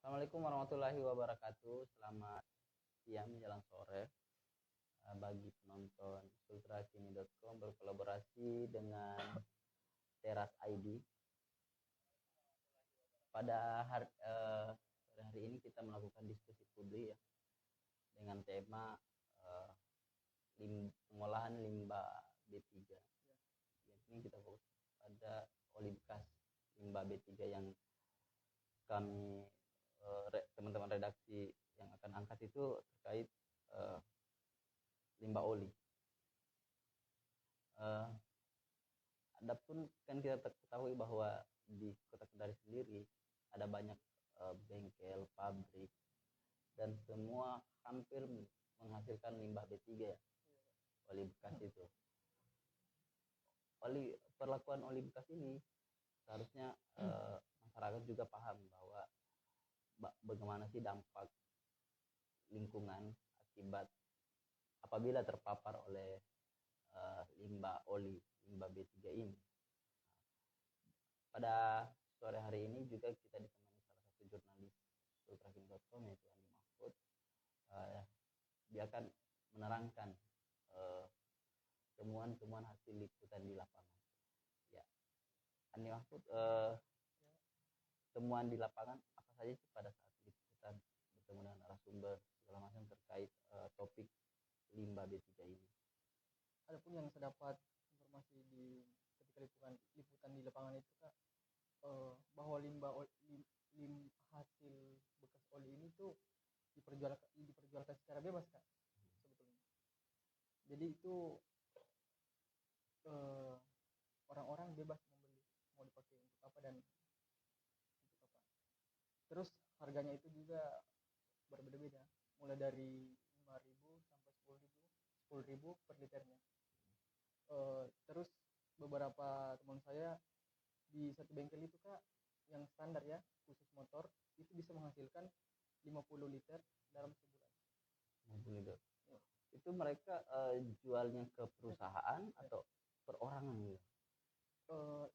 Assalamualaikum warahmatullahi wabarakatuh. Selamat siang menjelang sore. Bagi penonton sultrakini.com berkolaborasi dengan Teras ID. Pada sore hari ini kita melakukan diskusi publik ya, dengan tema pengolahan limbah B3. Ini kita fokus pada oli bekas limbah B3 yang kami teman-teman redaksi yang akan angkat itu terkait limbah oli. Adapun kan kita ketahui bahwa di Kota Kendari sendiri ada banyak bengkel, pabrik, dan semua hampir menghasilkan limbah B3 ya, oli bekas itu. Perlakuan oli bekas ini seharusnya masyarakat juga paham bahwa bagaimana sih dampak lingkungan akibat apabila terpapar oleh limbah B3 ini. Pada sore hari ini juga kita ditemani salah satu jurnalis sultrakini.com yaitu Andi Mahfud. Dia akan menerangkan temuan-temuan hasil liputan di lapangan. Ya, Andi Mahfud, temuan di lapangan apa saja sih pada saat liputan bertemu dengan narasumber segala macam terkait topik limbah B3 ini? Adapun yang saya dapat informasi ketika liputan di lapangan itu Kak, bahwa hasil bekas oli ini tuh diperjualkan secara bebas Kak, sebetulnya. Jadi itu orang-orang bebas membeli, mau dipakai untuk apa dan untuk apa. Terus harganya itu juga berbeda-beda, mulai dari 5.000 sampai 10.000 per liternya. Terus beberapa teman saya di satu bengkel itu Kak, yang standar ya, khusus motor, itu bisa menghasilkan 50 liter dalam sebulan. 50 liter. Ya. Itu mereka jualnya ke perusahaan atau perorangan gitu?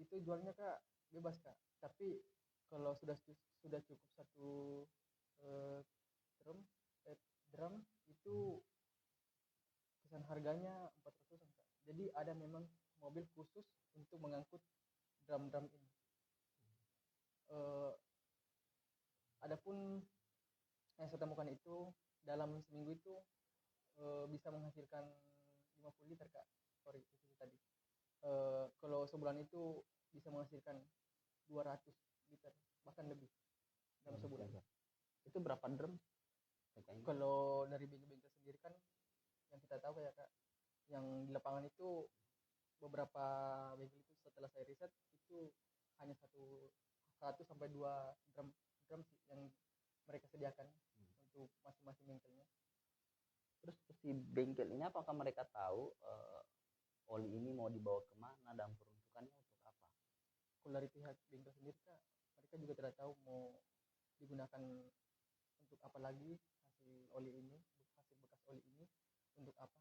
Itu jualnya Kak bebas Kak, tapi kalau sudah cukup satu drum itu kisaran harganya 400-an Kak. Jadi ada memang mobil khusus untuk mengangkut drum-drum ini. Adapun yang saya temukan itu dalam seminggu itu bisa menghasilkan 50 liter Kak. Sorry, itu tadi. Kalau sebulan itu bisa menghasilkan 200 liter bahkan lebih dalam sebulan. Itu berapa drum? Kalau dari bengkel-bengkel sendiri kan yang kita tahu ya Kak, yang di lapangan itu beberapa bengkel itu setelah saya riset itu hanya satu sampai 2 drum sih yang mereka sediakan untuk masing-masing bengkelnya. Terus si bengkel ini apakah mereka tahu oli ini mau dibawa kemana dan peruntukannya untuk apa? Kalau dari pihak bengkel sendiri Kak, mereka juga tidak tahu mau digunakan untuk apa lagi hasil bekas oli ini untuk apa.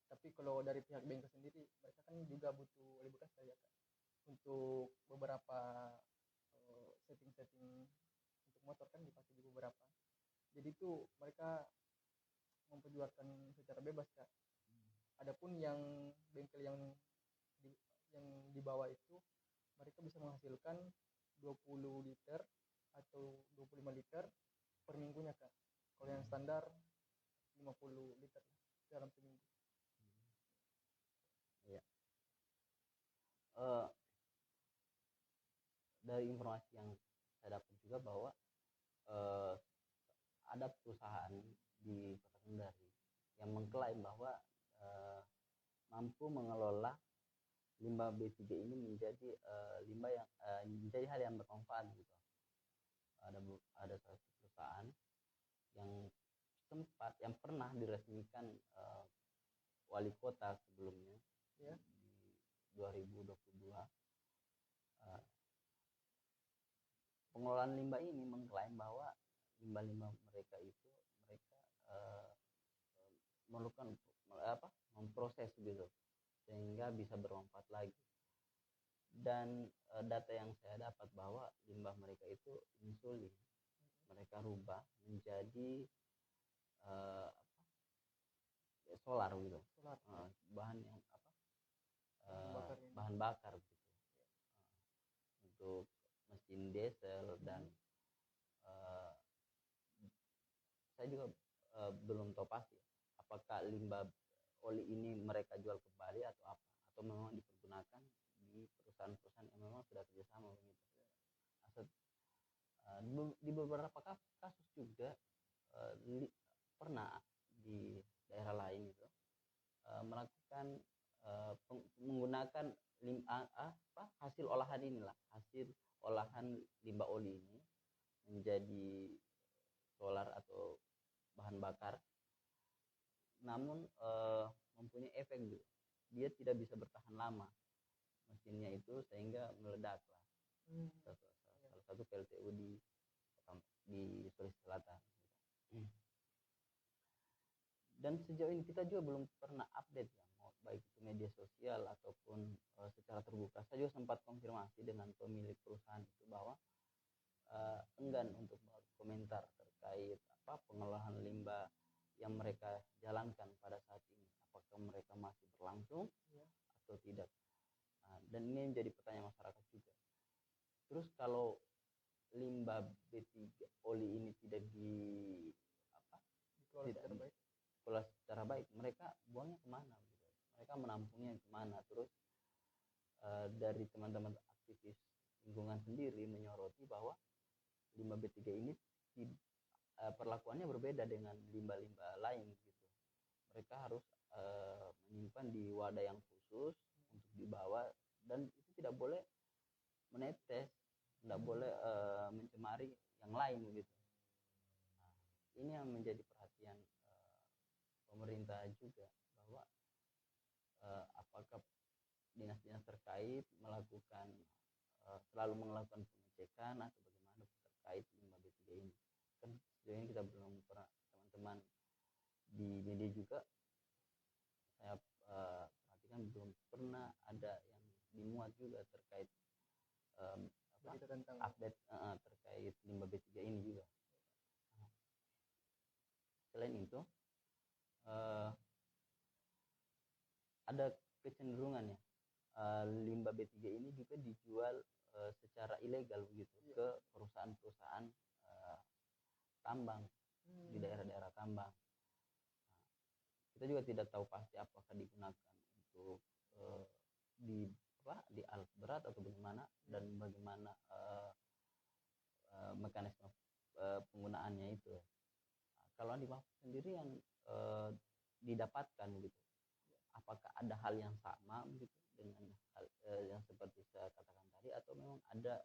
Tapi kalau dari pihak bengkel sendiri, mereka kan juga butuh oli bekas ya Kak, untuk beberapa setting untuk motor kan dipakai di beberapa. Jadi itu mereka memperjualkan secara bebas Kak. Adapun yang bengkel yang di bawah itu mereka bisa menghasilkan 20 liter atau 25 liter per minggunya Kak. Kalau yang standar 50 liter dalam seminggu. Iya. Dari informasi yang saya dapat juga bahwa ada perusahaan di Kota Kendari yang mengklaim bahwa mampu mengelola limbah B3 ini menjadi limbah yang menjadi hal yang bermanfaat gitu. Ada satu perusahaan yang pernah diresmikan wali kota sebelumnya ya, di 2022. Pengelolaan limbah ini mengklaim bahwa limbah-limbah mereka itu memerlukan memproses gitu sehingga bisa bermanfaat lagi. Dan data yang saya dapat bahwa limbah mereka itu insulin mereka rubah menjadi apa, solar gitu, Solar. bahan yang apa, Bahan bakar ini. bahan bakar gitu, untuk mesin diesel. Dan saya juga belum tahu pasti apakah limbah oli ini mereka jual kembali atau apa, atau memang dipergunakan di perusahaan-perusahaan yang memang sudah kerjasama begitu. Di beberapa kasus juga pernah di daerah lain itu melakukan menggunakan hasil olahan inilah, hasil olahan limbah oli ini menjadi solar atau bahan bakar, namun mempunyai efek gitu. Dia tidak bisa bertahan lama mesinnya itu, sehingga meledak lah. Salah satu PLTU di Sulawesi Selatan. Dan sejauh ini kita juga belum pernah update ya, baik itu media sosial ataupun secara terbuka. Saya juga sempat konfirmasi dengan pemilik perusahaan itu bahwa enggan untuk berkomentar terkait pengolahan limbah yang mereka jalankan pada saat ini, apakah mereka masih berlangsung atau tidak. Dan ini menjadi pertanyaan masyarakat juga. Terus kalau limbah B3 oli ini tidak dikelola secara baik, mereka buangnya kemana gitu? Mereka menampungnya kemana? Terus dari teman-teman aktivis lingkungan sendiri menyoroti bahwa limbah B3 ini perlakuannya berbeda dengan limbah-limbah lain gitu. Mereka harus menyimpan di wadah yang khusus untuk dibawa, dan itu tidak boleh menetes, tidak boleh mencemari yang lain gitu. Ini yang menjadi perhatian pemerintah juga, bahwa apakah dinas-dinas terkait selalu melakukan pengecekan atau bagaimana terkait limbah B3 ini. Kan sejauh ini kita belum pernah, teman-teman di media juga saya perhatikan belum pernah ada yang dimuat juga terkait update terkait limbah B3 ini juga. Selain itu ada kecenderungan ya, limbah B3 ini juga dijual secara ilegal begitu ke perusahaan-perusahaan tambang di daerah-daerah tambang. Kita juga tidak tahu pasti apakah digunakan untuk di alat berat atau bagaimana, dan bagaimana mekanisme penggunaannya itu. Kalau di Mahfud sendiri yang didapatkan gitu, apakah ada hal yang sama gitu dengan hal yang seperti saya katakan tadi, atau memang ada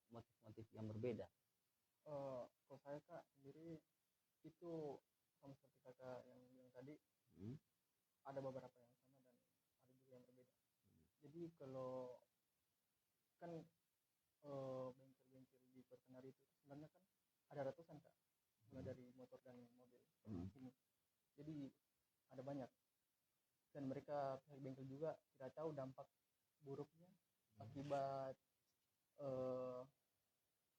motif-motif yang berbeda? Kalau saya Kak sendiri itu sama seperti kakak yang bilang tadi, ada beberapa yang sama dan ada juga yang berbeda. Jadi kalau kan bengkel-bengkel di Perkenari itu sebenarnya kan ada ratusan Kak, mulai dari motor dan mobil ini. Jadi ada banyak, dan mereka pihak bengkel juga tidak tahu dampak buruknya akibat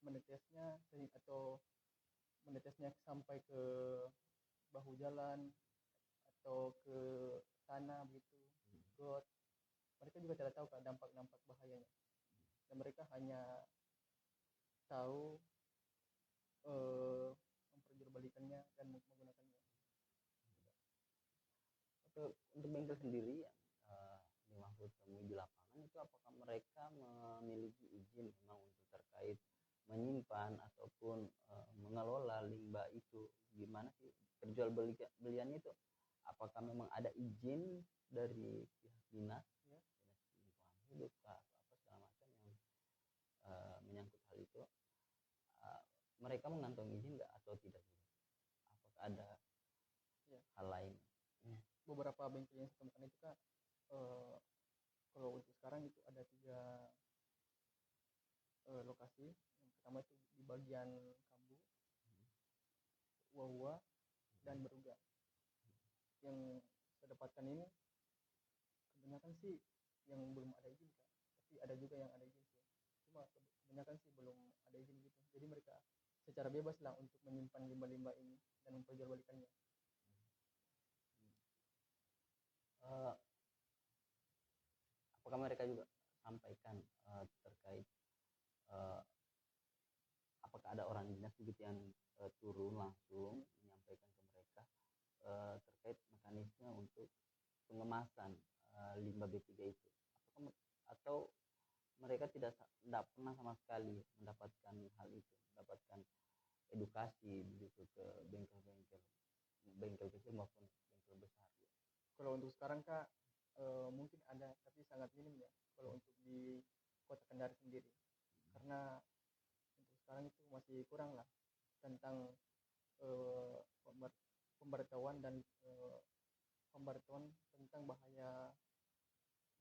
menetesnya atau menetesnya sampai ke bahu jalan atau ke tanah begitu, got. Mereka juga tidak tahu Kak dampak-dampak bahayanya, dan mereka hanya tahu memperjualbelikannya dan menggunakannya. Untuk bengkel sendiri yang di Mahfud temui di lapangan itu, apakah mereka memiliki izin memang untuk terkait menyimpan ataupun mengelola limbah itu? Gimana sih perjualbelian itu? Apakah memang ada izin dari pihak dinas lingkungan hidup atau apa segala macam yang menyangkut hal itu? Mereka mengantongi izin nggak atau tidak? Apakah ada hal lain? Beberapa bengkel yang saya temukan itu Kak, kalau untuk sekarang itu ada 3 lokasi. Yang pertama itu di bagian Kambu, Wahua, dan Beruga. Yang saya dapatkan ini kebanyakan sih yang belum ada izin Kak, tapi ada juga yang ada izin sih. Cuma kebanyakan sih belum ada izin gitu. Jadi mereka secara bebas lah untuk menyimpan limbah-limbah ini dan memperjualbelikannya. Eh, apakah mereka juga sampaikan terkait eh, apakah ada orang dinas begitu yang turun langsung menyampaikan ke mereka terkait mekanisme untuk pengemasan limbah B3 itu, atau mereka tidak pernah sama sekali mendapatkan hal itu, mendapatkan edukasi begitu ke bengkel kecil maupun bengkel besar. Kalau untuk sekarang Kak, mungkin ada tapi sangat minim ya kalau untuk di Kota Kendari sendiri, karena untuk sekarang itu masih kurang lah tentang pemberitahuan dan pemberitahuan tentang bahaya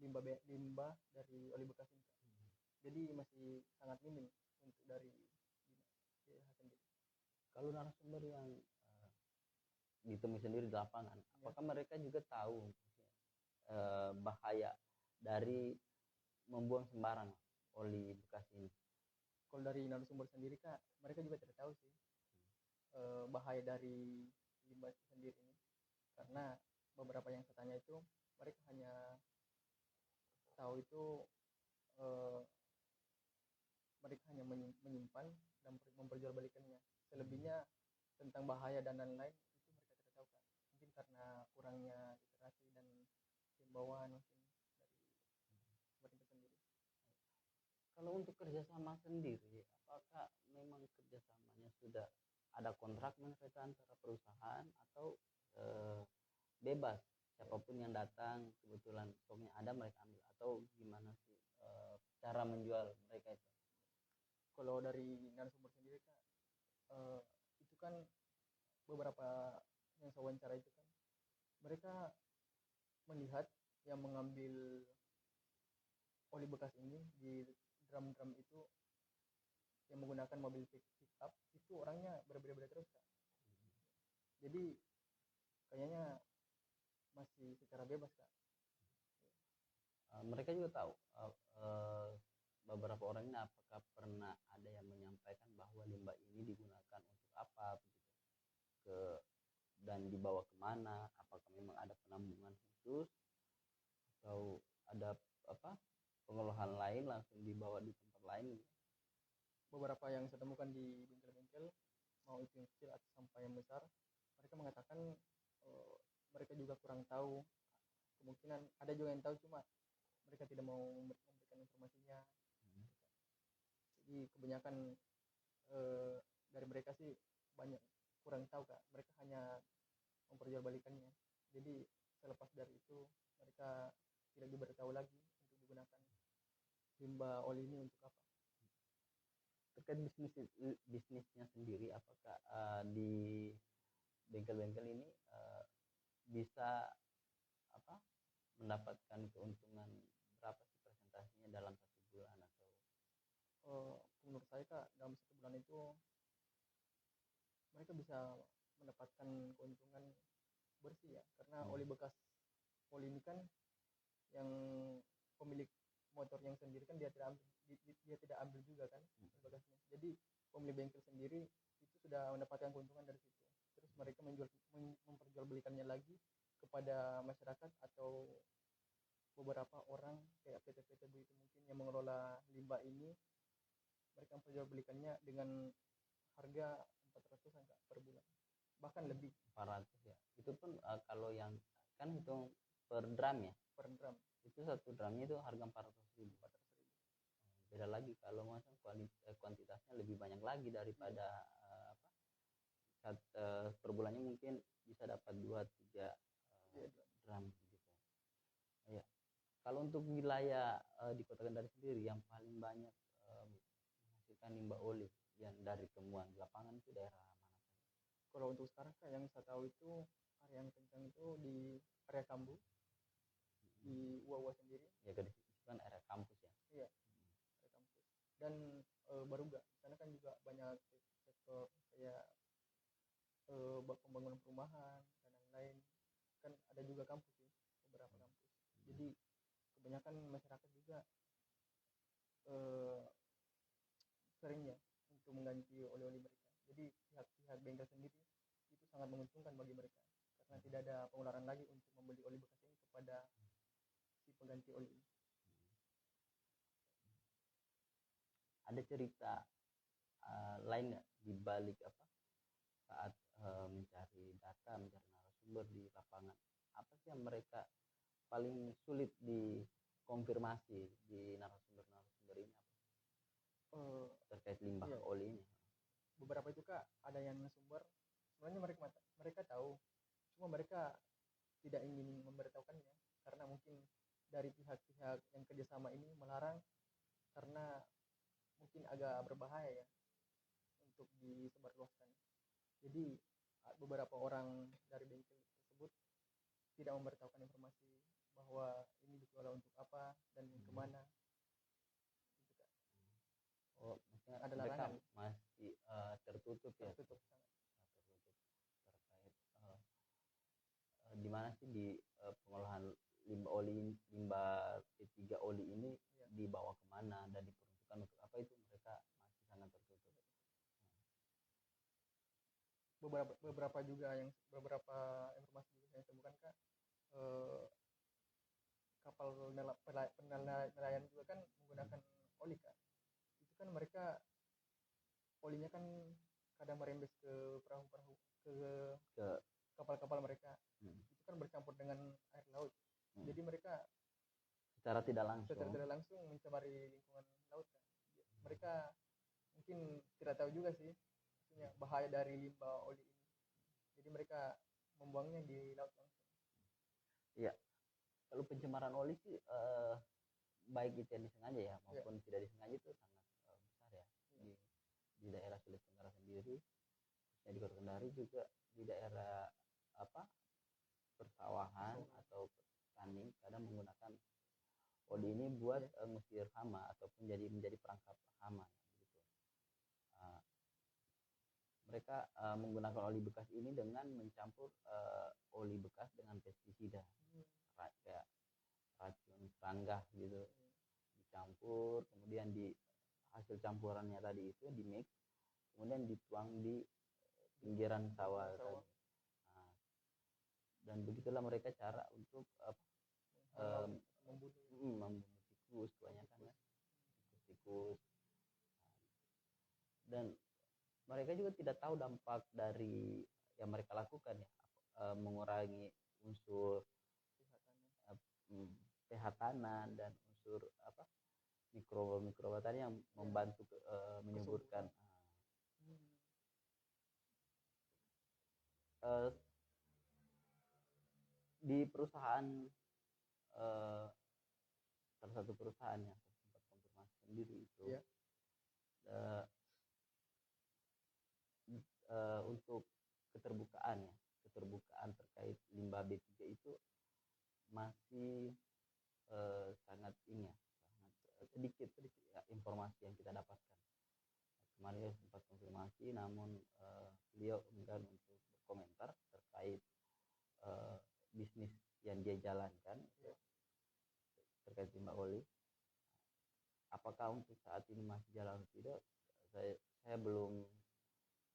limbah dari oli bekas ini. Jadi masih sangat minim untuk dari DLH sendiri. Kalau narasumber yang ditemui sendiri di lapangan, apakah mereka juga tahu bahaya dari membuang sembarang oli bekas ini? Kalau dari narasumber sendiri Kak, mereka juga tidak tahu sih bahaya dari limbah itu sendiri ini, karena beberapa yang saya tanya itu mereka hanya tahu itu mereka hanya menyimpan dan memperjualbelikannya. Selebihnya tentang bahaya dan lain-lain itu mereka tidak tahu kan. Mungkin karena kurangnya literasi dan himbauan mungkin dari pemerintah sendiri. Kalau untuk kerjasama sendiri, apakah memang kerjasamanya sudah ada kontrak mereka antara perusahaan atau bebas siapapun yang datang kebetulan stoknya ada mereka ambil, atau gimana sih cara menjual mereka itu? Kalau dari narasumber sendiri Kak, itu kan beberapa yang saya wawancara itu kan mereka melihat yang mengambil oli bekas ini di drum-drum itu yang menggunakan mobil pick up itu orangnya berbeda-beda terus Kak. Jadi kayaknya masih secara bebas Kak. Mereka juga tahu beberapa orang ini apakah pernah ada yang menyampaikan bahwa limbah ini digunakan untuk apa begitu, dan dibawa kemana, apakah memang ada penampungan khusus atau ada pengolahan lain langsung dibawa di tempat lain? Beberapa yang saya temukan di bengkel-bengkel, mau itu yang kecil atau sampai yang besar, mereka mengatakan mereka juga kurang tahu. Kemungkinan ada juga yang tahu cuma mereka tidak mau memberikan informasinya. Jadi kebanyakan dari mereka sih banyak kurang tahu Kak. Mereka hanya memperjualbelikannya. Jadi selepas dari itu mereka tidak diberitahu lagi untuk digunakan limbah oli ini untuk apa. Terkait bisnisnya sendiri, apakah di bengkel-bengkel ini bisa mendapatkan keuntungan berapa sih persentasenya dalam 1 bulan atau? Menurut saya Kak, dalam 1 bulan itu mereka bisa mendapatkan keuntungan bersih ya, karena oli bekas oli ini kan yang pemilik motor yang sendiri kan dia tidak ambil juga kan oli bekasnya. Jadi pemilik bengkel sendiri itu sudah mendapatkan keuntungan dari situ. Terus mereka memperjualbelikannya lagi kepada masyarakat atau beberapa orang kayak PT-PT begitu mungkin yang mengelola limbah ini. Mereka memperjualbelikannya dengan harga 400-an Kak per bulan, bahkan lebih. 400 ya, itu pun kalau yang kan hitung per drum ya, Per drum itu 1 drumnya itu harga 400.000. Beda lagi kalau masa kuantitasnya lebih banyak lagi daripada per bulannya mungkin bisa dapat 2-3 drum gitu ya. Kalau untuk wilayah di Kota Kendari sendiri yang paling banyak menghasilkan limbah oli yang dari temuan di lapangan itu daerah mana saja? Kalau untuk sekarang Kak, yang saya tahu itu area yang kencang itu di area Kambu, di Uwa sendiri. Ya kan itu kan area kampus ya. Iya, area kampus. Dan Baruga, di sana kan juga banyak sektor kayak pembangunan perumahan dan lain-lain. Kan ada juga kampus sih, beberapa kampus. Jadi kebanyakan masyarakat juga seringnya untuk mengganti oli-oli mereka. Jadi pihak bengkel sendiri itu sangat menguntungkan bagi mereka karena tidak ada pengeluaran lagi untuk membeli oli bekas ini kepada si pengganti oli ini. Ada cerita lain nggak di balik apa saat mencari data, mencari narasumber di lapangan, apa sih yang mereka paling sulit dikonfirmasi di narasumber ini, apa terkait limbah Iya. oli ini? Beberapa itu Kak, ada yang sumber sebenarnya mereka tahu, cuma mereka tidak ingin memberitahukannya karena mungkin dari pihak-pihak yang kerjasama ini melarang karena mungkin agak berbahaya ya untuk disebarluaskan. Jadi beberapa orang dari bengkel tersebut tidak memberitahukan informasi bahwa ini dikelola untuk apa dan kemana. Gitu, Kak. Oh, maksudnya Ada mereka larangan. masih tertutup ya, Tertutup sangat. tertutup terkait di mana sih di pengolahan limbah B3 oli ini Iya. dibawa kemana dan diperuntukkan untuk apa, itu mereka masih sangat tertutup. Beberapa informasi juga saya temukan Kak, kapal nelayan juga kan menggunakan oli Kak. Itu kan mereka olinya kan kadang merembes ke perahu-perahu, ke kapal-kapal mereka. Itu kan bercampur dengan air laut. Jadi mereka secara tidak langsung mencemari lingkungan laut Kak. Mereka mungkin tidak tahu juga sih maksudnya bahaya dari limbah oli ini. Jadi mereka membuangnya di laut langsung. Iya. Kalau pencemaran oli sih baik itu yang disengaja ya maupun tidak disengaja itu sangat besar ya. Di daerah Sulawesi Tenggara sendiri, khususnya di Kota Kendari, juga di daerah persawahan atau petani kadang menggunakan oli ini buat ngusir hama ataupun menjadi perangkap hama gitu. Mereka menggunakan oli bekas ini dengan mencampur oli bekas dengan pestisida, kayak racun serangga gitu, dicampur, kemudian di hasil campurannya tadi itu di mix, kemudian dituang di pinggiran sawah tadi. Dan begitulah mereka cara untuk membunuh tikus, kebanyakan ya, tikus. Dan mereka juga tidak tahu dampak dari yang mereka lakukan ya, mengurangi unsur pH tanah dan unsur mikroba tadi yang membantu menyuburkan. Di perusahaan salah satu perusahaan yang sempat konfirmasi sendiri itu untuk keterbukaan terkait limbah B3 itu masih sangat sedikit ya, informasi yang kita dapatkan. Kemarin sempat konfirmasi, namun beliau enggan untuk berkomentar terkait bisnis yang dia jalankan terkait limbah oli. Apakah untuk saat ini masih jalan atau tidak, saya belum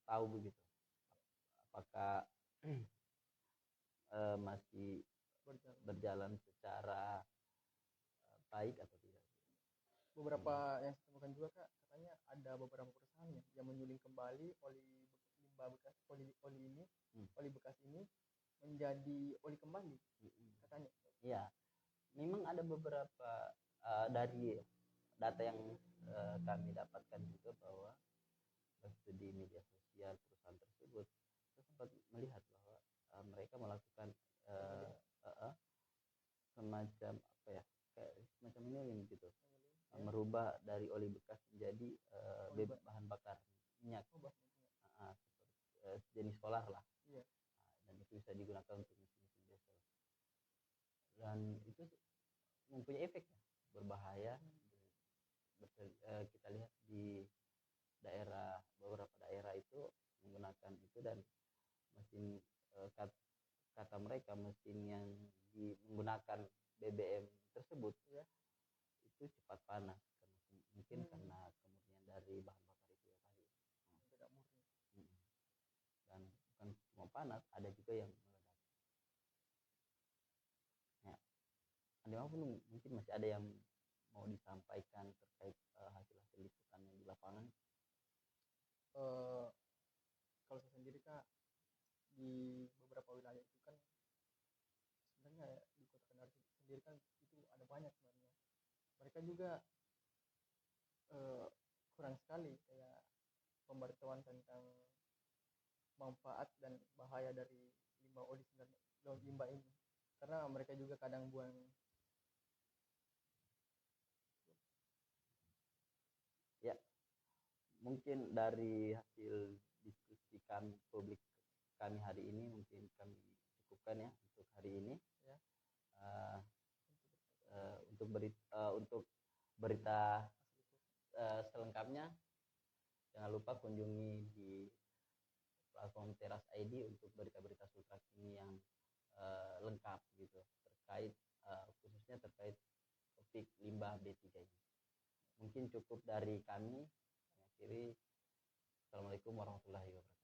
tahu begitu. Apakah masih berjalan secara baik atau tidak. Beberapa yang saya temukan juga Kak, katanya ada beberapa perusahaan yang menyuling kembali limbah bekas oli ini, oli bekas ini menjadi oli kembali katanya. Iya, memang ada beberapa dari data yang kami dapatkan juga bahwa di media sosial perusahaan tersebut saya sempat melihat bahwa mereka melakukan semacam semacam ini gitu, merubah dari oli bekas menjadi bahan bakar minyak, jenis solar lah. Dan itu bisa digunakan untuk mesin diesel, dan itu mempunyai efek ya, berbahaya. Kita lihat di beberapa daerah itu menggunakan itu, dan mesin kata mereka mesin yang menggunakan BBM tersebut itu cepat panas, karena mungkin karena kemurnian dari bahan bakar itu ya tadi. Tidak murni. panas, ada juga yang meledak. Ya, ada pun mungkin masih ada yang mau disampaikan terkait hasil-hasil liputannya di lapangan. Kalau saya sendiri kak, di beberapa wilayah itu kan sebenarnya di kota Kendari sendiri kan itu ada banyak sebenarnya. Mereka juga kurang sekali kayak pemberitahuan tentang manfaat dan bahaya dari limbah oli sebenarnya, limbah ini, karena mereka juga kadang buang. Ya, mungkin dari hasil diskusi kami publik kami hari ini mungkin kami cukupkan ya untuk hari ini Ya. Untuk berita selengkapnya jangan lupa kunjungi di platform Teras ID untuk berita-berita Sultra Kini yang lengkap gitu terkait khususnya terkait topik limbah B3 ini. Mungkin cukup dari kami. Akhiri, Assalamualaikum warahmatullahi wabarakatuh.